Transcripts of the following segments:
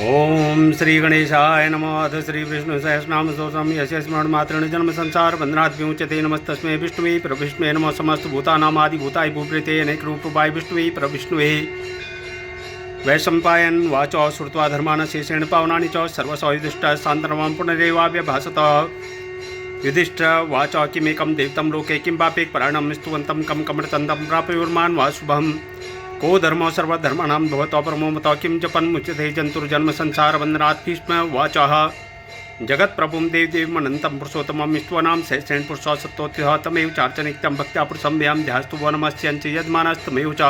ओम श्री गणेशाय नमः। अथ श्री विष्णु सहस्रनाम स्तोत्रम यस्य स्मरण मात्रेण जन्म संसार बंधनात् विमुच्यते। नमस्तस्मै विष्णुवे प्रविष्णुवे नमः। समस्त भूतानामादि भूताय भूप्रेते अनेक रूपाय विष्णुवे प्रविष्णुवे। वैशंपायन वाचो श्रुत्वा धर्मान् शेषेण पावनानि च सर्वसौयुधिष्ठ शान्तरमं पुनरेवाभ्यभासत। युधिष्ठ वाच किमेकं देवतं लोके किं पापे पराणं स्तुवन्तं कं कमृतन्तं प्राप्युर्मान् वा शुभम्। को धर्मो सर्वधर्माणां भवतो परमो मतो किं जपन्मुच्यते जन्तुर्जन्म संसार बन्धनात्। भीष्म वाचः जगत्प्रभुं देवदेवमनन्तं पुरुषोत्तमं विश्वानां सहस्रेण पुरुषो सत्तोत्थितः तमेव चार्चनित्यं भक्त्या पुरुषं व्यां ध्यास्तु वनमस्यञ्च यजमानस्तमेव च।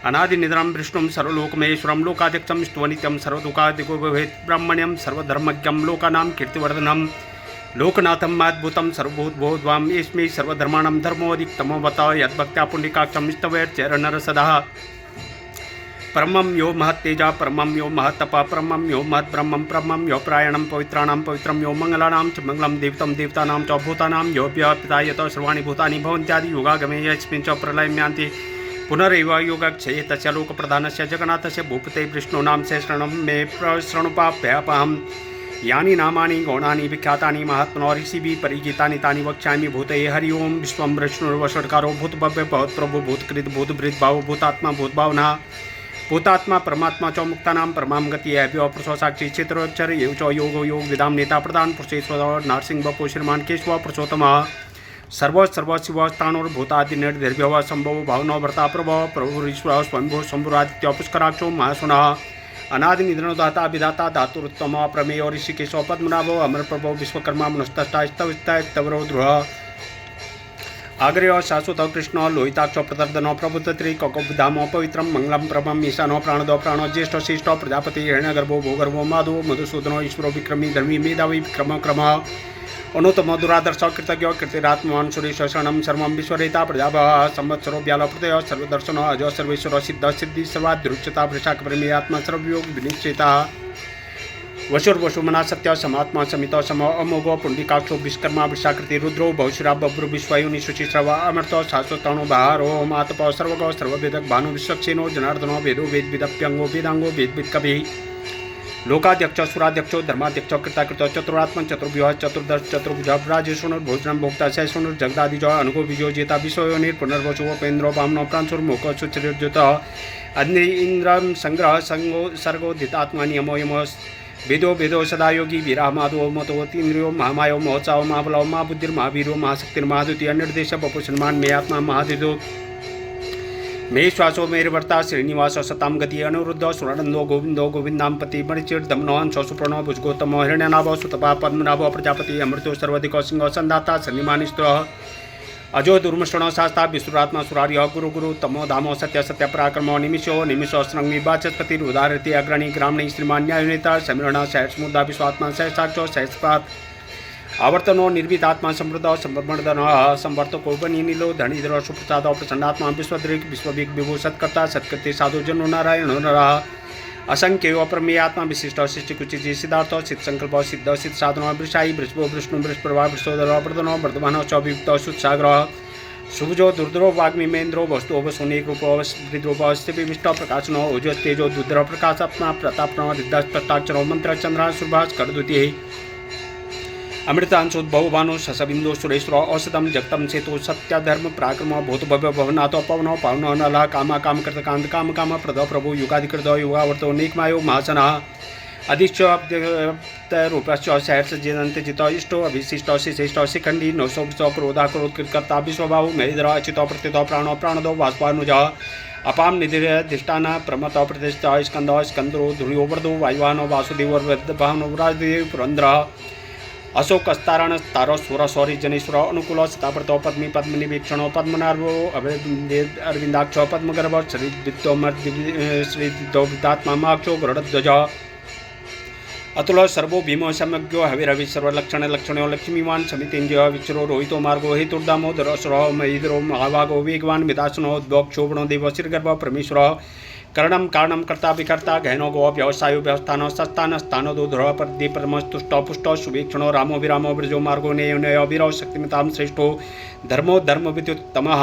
अनादिनिद्रां विष्णुं सर्वलोकमहेश्वरं लोकाध्यक्षं स्तुवनित्यं सर्वदुःखादिको भवेत् ब्रह्मण्यं सर्वधर्मज्ञं लोकानां कीर्तिवर्धनं लोकनाथं अद्भुतं सर्वभूतबोधवां यस्मै सर्वधर्माणां धर्मोऽधिकतमो बत यद्भक्त्या पुण्डिकाक्षं स्तवेच्चरणर सदा। परमं यो महत्तेजा परमं यो महत्तपः परमं यो महद्ब्रह्मं परमं यो प्रायणं पवित्राणां पवित्रं यो मङ्गलानां च मङ्गलं देवतं देवतानां च भूतानां यो पिता यतो सर्वाणि भूतानि भवन्त्यादि योगागमे यस्मिन् च प्रलयं यान्ति पुनरेव योगक्षये तस्य लोकप्रधानस्य जगन्नाथस्य भूपते विष्णूनां सहस्रनामं मे प्रशृणुपाभ्यापहम्। यानि नामानि गौणानि विख्यातानि महात्मनो ऋषिभिः परिगीतानि तानि वक्ष्यामि भूतये। हरि ओम। विश्वं विष्णुर्वषट्कारो भूतभव्य भवत्प्रभु भूतकृत भूतभृद्भावो भूतात्मा भूतभावना भूतात्मा परमात्मा च मुक्तानां परमां गतिः अव्ययो पुरुषो साक्षी चित्रोच्चर एव च योगो योग विदां नेता प्रधान पुरुषेश्वर नारसिंह बपु श्रीमान केशव पुरुषोत्तमः सर्व शिव स्थाणुर्भूतादि निर्धिर्भ्यव संभव भावनो भर्ता प्रभव प्रभुरीश्वर स्वयंभू शंभुरादित्य पुष्कराक्षो महासुनः अनादि निधनो दाता विधाता धातुरुत्तम प्रमेय ऋषिकेशो पद्मनाभो अमर प्रभो विश्वकर्मा मनुस्तवरो ध्रुव आग्रह शाश्वत कृष्ण लोहिताक्ष प्रदर्दनो प्रबुद्धत्री कौकबुधामो पवित्रं मंगलम प्रभम ईशानो प्राणदो प्राणो ज्येष्ठ श्रेष्ठ प्रजापति हिरण्यगर्भो भूगर्भो माधवो मधुसूदनो ईश्वरो विक्रमी धर्मी मेधावी विक्रम क्रम अनुतमो दुरादर्श कृतज्ञ कीर्तिरात्मान सुरेश शरणं सर्वं विश्वरेता प्रजाभः संवत्सरो व्यालप्रतय सर्वदर्शनो अजो सर्वेश्वर सिद्ध सिद्धि सर्वाद्रुच्यता वृषाक प्रेमीयात्मा सर्वयोग विनिश्चिता वशुर्वशुमना सत्य समात्मा समित सम अमोघो पुंडिकाक्षो विश्वकर्मा वृषाकृति रुद्रो बहुशिरा बभ्रु विश्वायुनि शुचिश्रव अमृतो शाश्वताणो बहारो मातप सर्वगो सर्ववेदक भानु विश्वक्षेनो जनार्दनो वेदो वेदविदप्यंगो वेदांगो वेदविद कवि लोकाध्यक्ष सुराध्यक्ष धर्माध्यक्ष कृताकृत चतुरात्मन चतुर्व्यूह चतुर्दश चतुर्भुज राजेश्वर भोजनम भोक्ता शैश्वर जगदादिज अनुगो विजो जेता विश्वयोनिर पुनर्वसुओ पेन्द्रो पामनो प्रांशुर्मुख सुचिर्युत अग्नि इंद्रम संग्रह संगो सर्गोदितात्मा नियमो यमो वेदो वेदो सदा योगी वीरा माधवो मतो तीन्द्रियो महामायो महोत्सव महाबलो महाबुद्धिर महावीरो महाशक्तिर्महाद्वितीय निर्देश बपु सन्मान मे आत्मा महादिदो मे श्वासो मेरवर्ता श्रीनिवास सताम गति अनुरुद्ध सुरानंदो गोविंदो गोविंदाम पति मणिचिर दमनोहन सौसुप्रणो भुजगोतमो हिरण्यनाभो सुतपा पद्मनाभो प्रजापति अमृतो सर्वधिको सिंह संदाता सन्निमानिष्ठ अजो दुर्मषणो शास्ता विष्णुरात्मा सुरार्य गुरु गुरु तमो धामो सत्य सत्य पराक्रमो निमिषो निमिषो स्रंगी वाचस्पति उदारति अग्रणी ग्रामणी श्रीमान न्यायनेता समीरण सहस्मुदा विश्वात्मा सहसाक्षो सहस्पात आवर्तनो निर्वितात्मा समृद्ध संवर्धन संवर्तको बनीनीलो धनीधर सुप्रसाद प्रसन्नात्मा विश्वद्रिक विश्वभिक विभू सत्कर्ता सत्कृति साधु जनो नारायण नरः असंख्य अप्रमेयात्मा विशिष्ट शिष्टिकुचि सिद्धार्थ सिद्ध संकल्प सिद्ध सिद्ध साधनो वृषाई वृषभो विष्णु वृषप्रभा वृषोदर वर्धनो वर्धमान च वियुक्त सुत्साग्रह शुभजो दुर्द्रो वाग्मीमेन्द्रो वस्तु वसुनेक रूप वृद्रोप विष्ट प्रकाशनो ओजो तेजो दुद्र प्रकाशात्मा प्रतापनो हृदयस्पष्टाक्षरो मंत्र चंद्र सुभाष करदुति अमृतांशोद्भव भानु शशबिंदु सुरेश्वर औषधम जगतम सेतु सत्य धर्म पराक्रम भूत भव्य भवनाथ पवनो पावनो नला कामा काम कृतकांत काम काम प्रद प्रभु युगाधिकृत युगावर्तो नेकमायो महासना अधिश्च रूपश्च सहर्ष जिदंत जित इष्टो अभिशिष्ट शिशिष्ट शिखंडी नौसो क्रोधा क्रोधकृत्कर्ता विश्वभाव महेन्द्र अच्युत प्रत्युत प्राणो प्राणदो वाष्पानुज अपाम निधिष्ठान प्रमत प्रतिष्ठा स्कंद स्कंदो ध्रुयो वर्धो वायुवानो वासुदेव भावनो राजदेव पुरंद्र अशोक अस्तारण तारो स्वर सौरी जनेश्वर अनुकूल सीताव्रतो पद्मी पद्मनिवीक्षणो पद्मनाभो अरविंदाक्ष पद्मगर्भ श्रीदित्योमर्दित्मा माक्षो गरुड़ध्वज अतुल सर्वो भीमो सम्यज्ञो हविरवि सर्वलक्षण लक्षणो लक्ष्मीवान समितेन्द्रिय विक्षरो रोहितो मार्गो हेतुर्दामोदर सुरो महीधरो महाभागो वेगवान विदासनो द्वक्षोभणो देव श्रीगर्भ परमेश्वर करणम कारणम कर्ता विकर्ता गहनो गो व्यवसायो व्यवस्थानो सस्तान स्थानो दो ध्रुव प्रदि परमस्तुष्ट पुष्ट शुभेक्षणो रामो विरामो ब्रजो मार्गो नेय नय वीरो शक्तिमतां श्रेष्ठो धर्मो धर्म विद्युत्तमः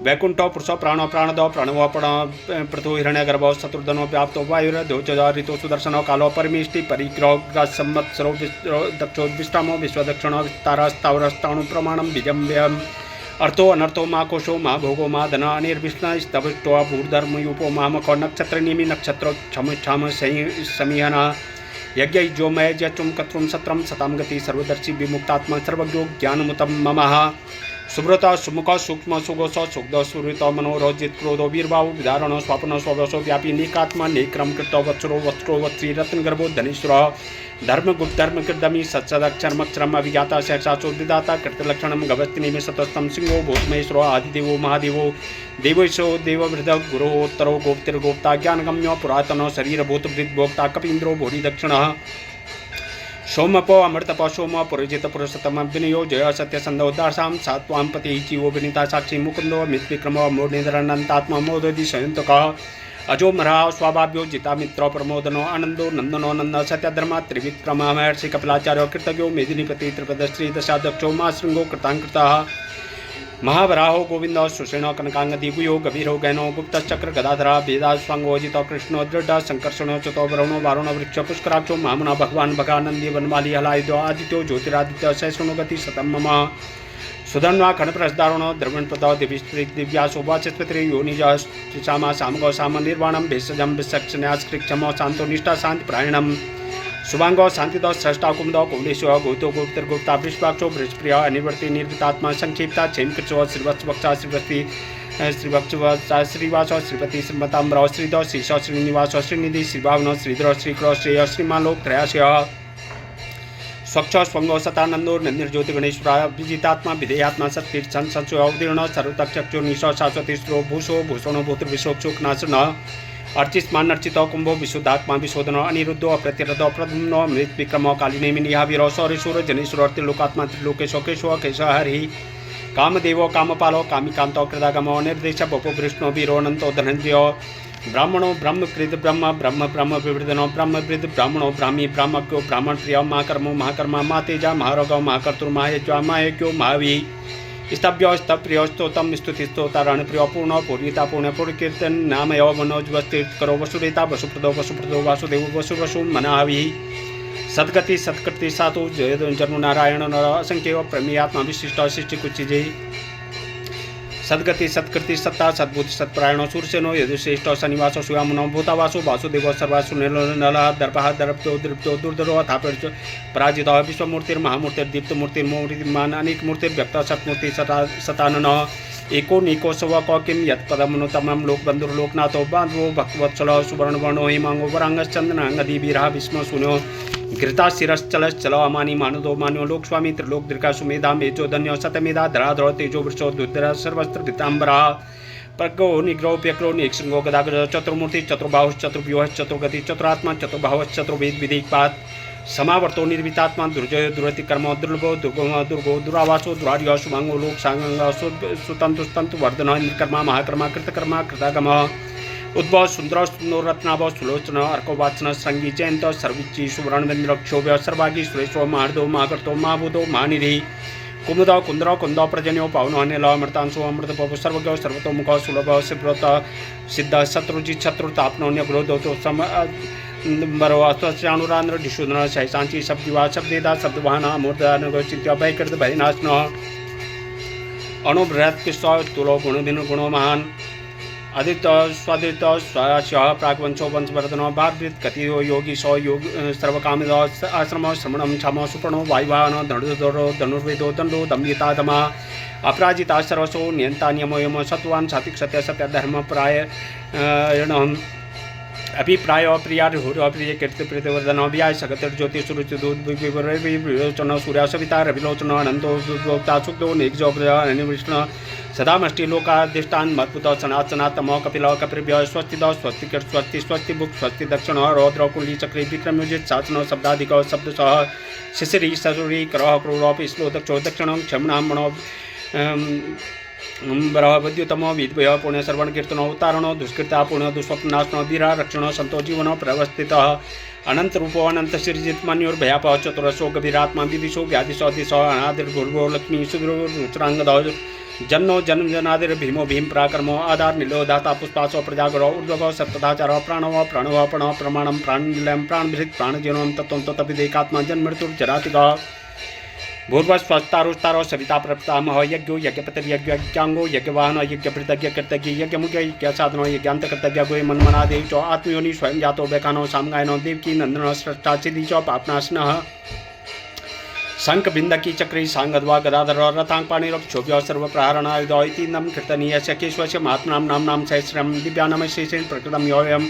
वैकुंठो पुरुषो प्राणो प्राणदो प्रणवो प्रण पृथु हिरण्यगर्भो शत्रुधनो व्याप्तो वायुर्ध्वजो ऋतु सुदर्शनो कालो परमेष्टि परिग्रह संवत्सरो दक्षोद्विष्टामो विश्वदक्षिणो विस्तारस्तावरस्ताणु प्रमाणं बीजम्ब्यम् अर्थो अनर्थो मा कोशो मा भोगो मा धन अनिर्विष्ण स्तविष्टो भूर्धर्मयूपो मामको नक्षत्र निमि नक्षत्रो क्षम क्षम समीहन यज्ञ जोमय जचुम कत्रुम सत्रम सताम गति सर्वदर्शी विमुक्तात्मा सर्वज्ञो ज्ञानमुतम ममः सुब्रता सुमुख सूक्ष्म सुगोस सुग्ध सुहृत मनोरजित क्रोधो वीरभाव विधारण स्वप्न स्ववसो व्यापी नेकात्मा नेक्रम कृत वत्सरो वत्सो वत्सी रत्नगर्भो धनेश्वर धर्मगुप्त धर्मकृदमी सत्सदक्षरमक्षरम अभिज्ञाता सहसाचो विदाता कृतलक्षणम गवस्तिनिमे सतस्तम सिंहो भूतमहेश्वरो आदिदेवो महादेवो देवेशो देववृद गुरोत्तरो गोप्तिर्गोप्ता ज्ञानगम्यो पुरातनो शरीरभूतवृद् भोक्ता कपीन्द्रो भूरि दक्षिणः सोमपो अमृतपो सोम पुरजित पुरुषोत्तम विनयो जय सत्यसंधो दासाम सात्वाम पति जीवो विनीता साक्षी मुकुंदो अमित विक्रमो मोर्निधरनंतात्मा मोदधि संयुक्तकः अजो मरा स्वाभाव्यो जिता मित्रो प्रमोदनो आनंदो नंदनो नंद सत्यधर्मा त्रिविक्रम महर्षि कपिलाचार्य कृतज्ञो मेदिनीपति त्रिपदश्री दशाध्यक्षो मा श्रृंगो कृतांकृतः महावराहो गोविंद सुषेण कनकांगदी गुयो गभीरो गैनो गुप्तचक्र गदाधरा वेदा स्वांगोजित कृष्णो दृढ़ संकर्षणो चतो वरुणो वारुण वृक्ष पुष्कराक्षो मामुना भगवान भगानंदी वनमाली हलायुधो आदित्यो ज्योतिरादित्य सहस्रणो गति सतम मम सुधन्वा खंडप्रसदारुणो द्रवणप्रदो दिव्या शोभाचस्पति योनिजामा सामगो साम निर्वाणम भेषजम विषक्षन्यासकृक्षमो शांतो निष्ठा शांति प्रायणम शुभांगो शांतिदो स्रष्टा कुमुदो कुमलेश्वर गोतो गुप्तिर्गुप्ता विश्वाक्षो बृहस्प्रिय अनिवर्ति निर्वितात्मा संक्षिप्ता क्षेमकृचो श्रीवत्सवक्षा श्रीवस्ती श्रीवत्सवचा श्रीवासो श्रीपति श्रीमताम्बरो श्रीधो श्रीशो श्रीनिवासो श्रीनिधि श्रीभावनो श्रीधरो श्रीक्रो श्रेय श्रीमालोक त्रयाशय स्वच्छ स्वंगो सतानंदो निर्ज्योति गणेश्वर विजितात्मा विधेयात्मा सत्तीर्थ संसो अवतीर्ण सर्वतक्षो निशो शाश्वती स्त्रो भूषो भूषणो भूतृविशोक्षुक नाशन अर्चिस्मान अर्चितो कुंभो विशुद्धात्मा विशोधनो अनिरुद्धो अप्रतिरथो प्रद्युम्नो मृत विक्रमो कालिनेमि निहावीरो सौरेश्वर जनेश्वर त्रिलोकात्मा त्रिलोकेशो केशव केश हरि कामदेवो कामपालो कामिकांतो कृदागमो निर्देश बपो विष्णु वीरो अनंतो धनंजयो ब्राह्मणो ब्रह्मकृत ब्रह्म ब्रह्म ब्रह्म विवृधनो ब्रह्मवृद्ध ब्राह्मणो ब्राह्मी ब्राह्मज्ञो ब्राह्मण प्रिय महाकर्मो महाकर्मा महातेजा महारोगो महाकर्तुर महायज्वा महायज्ञो महावी स्तभ्यो स्तप्रियो स्तोतम स्तुतिस्तोता रणप्रियो पूर्ण पूर्णिता पूर्ण पूर्णकीर्तन नामयो मनोज्वस्तीर्थ करो वसुरेता वसुप्रदो वसुप्रदो वासुदेव वसुवसु मनावि सद्गति सत्कृति सातु जय जन्म नारायण नर असंख्य प्रमेयात्मा विशिष्ट शिष्टि कुचिजे सद्गति सत्कृति सत्ता सद्बुद्धि सत्परायणो सूर्यसेनो यदुश्रेष्ठ शनिवासो सुयामुनो भूतावासो वासुदेव सर्वासु नल दर्पः दर्प्तो दृप्तो दुर्धरो अथापि पराजितः विश्वमूर्तिर्महामूर्तिर्दीप्तमूर्तिर्मूर्तिमान अनेकमूर्तिर्व्यक्त सत्मूर्ति सतानन एको नीको सव किम यत्पदमनुतमं लोकबंधुर्लोकनाथो बांधवो भक्तवत्सल सुवर्णवर्णो हिमांगो वरांगश्चंदनांगदी वीरः विस्म सुनो घृता शिरश्चलश्चल अमानी मानुदो मान्यो लोकस्वामी त्रिलोक दीर्घा सुमेधा मेजो धन्यो सतमेधा धराधर तेजो वृषो दुर्धर सर्वस्त्र घृतांबरा प्रज्ञो निग्रहोप्यक्रो निक्षृंगो गदाग्र चतुर्मूर्ति चतुर्बाहु चतुर्व्यूह चतुर्गति चतुरात्मा चतुर्भाव चतुर्वेद विधिपात समावर्तो निर्वितात्मा दुर्जय दुरतिकर्म दुर्लभो दुर्गो दुर्गो दुरावासो दुरार्य शुभांगो लोक सांग सुतंतुस्तंतु वर्धन निर्कर्मा महाकर्मा कृतकर्मा कृतागम उद्भव सुंदर रत्नाभ सुलोचन अर्कवाचन श्रृंगी जयंत सर्विच्ची सुवर्णवेन्द्र क्षोभ्य सर्वागी सुरेश्वर महार्दो महाकर्तो महाभूतो महानिधि कुमुद कुंदर कुंद प्रजन्यो पावनो अनिल अमृतांशो अमृत बभु सर्वज्ञ सर्वतोमुख सुलभ शिव्रत सिद्ध शत्रुजित शत्रुतापनोन्य ग्रोधो सम बरो अस्त्राणुरांध्र दिशुधन शैशांची शब्दिवा शब्देदा शब्दवाहना मूर्धन चित्य भयकृत भयनाशन अणुबृहत् कृष्ण तुलो गुणदिन गुणो महान आदित्य स्वादित स्वाश्य प्रागवंशो वंशवर्धनो भारवृत कथियो योगी सौ योग सर्वकामिद आश्रम श्रमणम क्षम सुपर्णो वायुवाहन धनुर्धरो धनुर्वेदो दंडो दम्यता दमा अपराजिता सर्वसो नियंता नियमो यम सत्वान सात्विक सत्य सत्य धर्म प्रायण अभिप्राय प्रिया अप्रिय कीर्ति प्रीतिवर्धन व्याय सगतिर ज्योति सुरुचिदूत सूर्य सविता रविलोचन अनंतो भोक्ता सुखदो निजो विष्णु सदामष्टि लोकाधिष्ठान मद्भुत सनातम कपिल कपिभ्य स्वस्ति स्वस्ति स्वस्ति स्वस्ति बुक स्वस्ति दक्षिण रौद्र कुंडी चक्री विक्रमयोजित शासन शब्दाधिक शब्द सह शिशिरी ससुरी करह क्रूरोपि श्लो दक्षिण क्षमणामणो बरहद्युतमो विद्वय पुण्य श्रवण कीर्तन अवतारणो दुष्कृता पुण्य दुस्वप्नाशनो वीरा रक्षण संतो जीवन प्रवस्थित अनंत रूपो अनंत सृजित मन्युर्भयाप चतुरसो गभीरात्मा विदिशो व्याधिशो दिशो अनादिर्भुर्भो लक्ष्मी सुदुरुचरांगद जन्नो जन्म जनादिर भीमो भीम पराक्रमो आधार नीलो दाता पुष्पासो प्रजागरो उद्वगो सप्तधाचारो प्रणव प्रणव प्रणव प्रमाणम प्राणनिलयम प्राणभृत प्राणजीवनम तत्वं तत्विदेकात्मा जन्म मृत्यु जरातिगा भूर्भस्वस्तारुस्तारो सविता प्रपितामह यज्ञो यज्ञपतिर्यज्ञांगो यज्ञवाहन यज्ञभृतज्ञ कृतज्ञ यज्ञमुख्य यज्ञसाधनो यज्ञान्तकृतज्ञ गोय मनमना देव च आत्मयोनि स्वयं जातो वैखानो सामगायनो देवकी नंदन सृष्टाचिदि च पापनाशनः शंख बिंदकी चक्री सांगद्वा गदाधर रथांग पाणिरक्षोभ्य सर्वप्रहारणायुधो इति नम कीर्तनीयस्य केशवस्य महात्मनां नाम्नां सहस्रं दिव्यानाम शेषेण प्रकृतं योऽयम्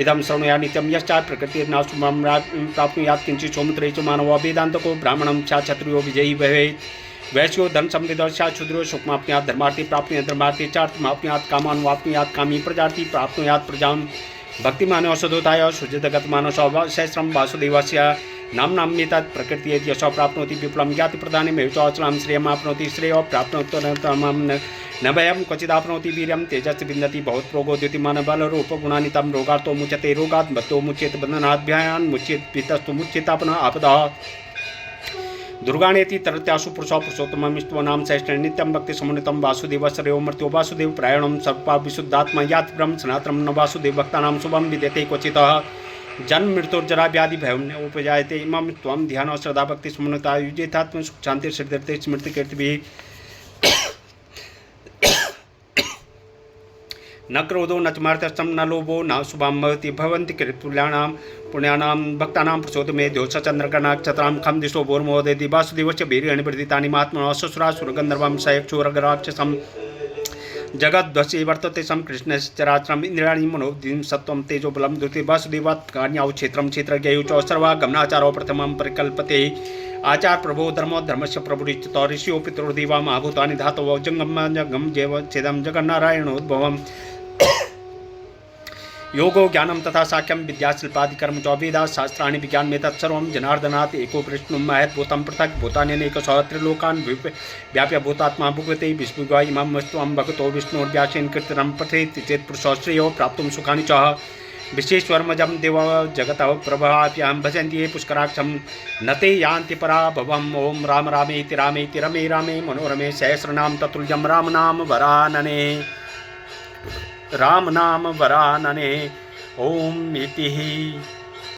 इदं श्रवणया नित्यं यश्चात् प्रकृतिर्नाशुमं प्राप्नुयात् किञ्चित् सौमित्रे च मानवो वेदान्तको ब्राह्मणं च क्षत्रियो विजयी भवेत् वैश्यो धन समृद्धो च क्षुद्रो सुखमाप्नुयात् धर्मार्थी प्राप्नुयात् धर्मार्थी चार्थमाप्नुयात् कामान् वाप्नुयात् कामी प्रजार्थी प्राप्नुयात् प्रजां भक्तिमानो सदोताय सुजतगतमानो सहस्रं वासुदेवस्य नाम्नाम्येतत् प्रकृति यशो प्राप्नोति विपुलं ज्ञातिप्रदानमेव च अचलं श्रेयमाप्नोति श्रेयो प्राप्नोत्तरतमं न भयं क्वचिदाप्नोति वीर्यं तेजस्य विन्दति बहुत प्रोगो द्युतिमान बलरूपगुणानि तं रोगार्तो मुच्यते रोगात् बद्धो मुच्येत बन्धनाद्भयान् मुच्येत पीतस्तु मुच्येतापनः आपदः दुर्गाणेति तरत्यासु पुरुषो पुरुषोत्तममिस्त्वनाम सहस्रेण नित्यं भक्ति समुन्नितं वासुदेव श्रेयो मर्त्यो वासुदेव प्रायणं सर्वपा विशुद्धात्मा याति ब्रह्म सनातनं न वासुदेव भक्तानां शुभं विद्यते क्वचितः जन्म मृत्युर्जरा व्याधि भयं उपजायते इमं त्वं ध्यान श्रद्धा भक्ति समुन्नता युजेतात्म सुख शांति सिद्ध्यर्थे स्मृति कीर्तिभिः न क्रोधो न चमार्थस्थं न लोभो न शुभं भवति भवन्ति कृतपुल्यानां पुण्यानां भक्तानां प्रचोदमे द्योषचन्द्रकर्णाक्षत्रां खं दिशो भोर्मोदयति वासुदेवस्य वीर्याणि महात्मनः ससुरासुरगन्धर्वं सयक्षुरगराक्षसं जगद्वशी वर्तते सम कृष्णश्चराचरम् इंद्रियाणि मनोबुद्धिं सत्वं तेजोबलं द्युति वासुदेवात् कार्याौ क्षेत्रं क्षेत्रज्ञयो च सर्वागमनाचारो प्रथमं परिकल्पते आचार प्रभो धर्मो धर्मस्य प्रभुरिच्युतो ऋषियो पितृदेवा महाभूतानि धातवो जंगम जेव छेदं जगन्नारायणोद्भवम् योगो ज्ञानम तथा साख्यम विद्या शिल्पादिकर्म च वेदा शास्त्राणि विज्ञान में तत्सर्वं जनार्दनात् एको कृष्णं महद्भूतं पृथक् भूतान्यनेक सहस्रलोकान् व्याप्य भूतात्मा भुगते विष्णुगा इमं वस्तुं भगतो विष्णुर्व्यासेन कीर्तनं पठेत् चेत् पुरुषो श्रेयो प्राप्तुं सुखानि च विश्वेश्वरमजं देव जगतः प्रभाप्यां भजन्ति ये पुष्कराक्षं न ते यान्ति पराभवम् ॐ राम रामेति रामेति रमे रामे मनोरमे सहस्रनाम तत्तुल्यं राम नाम वरानने राम नाम वरानने ओम इति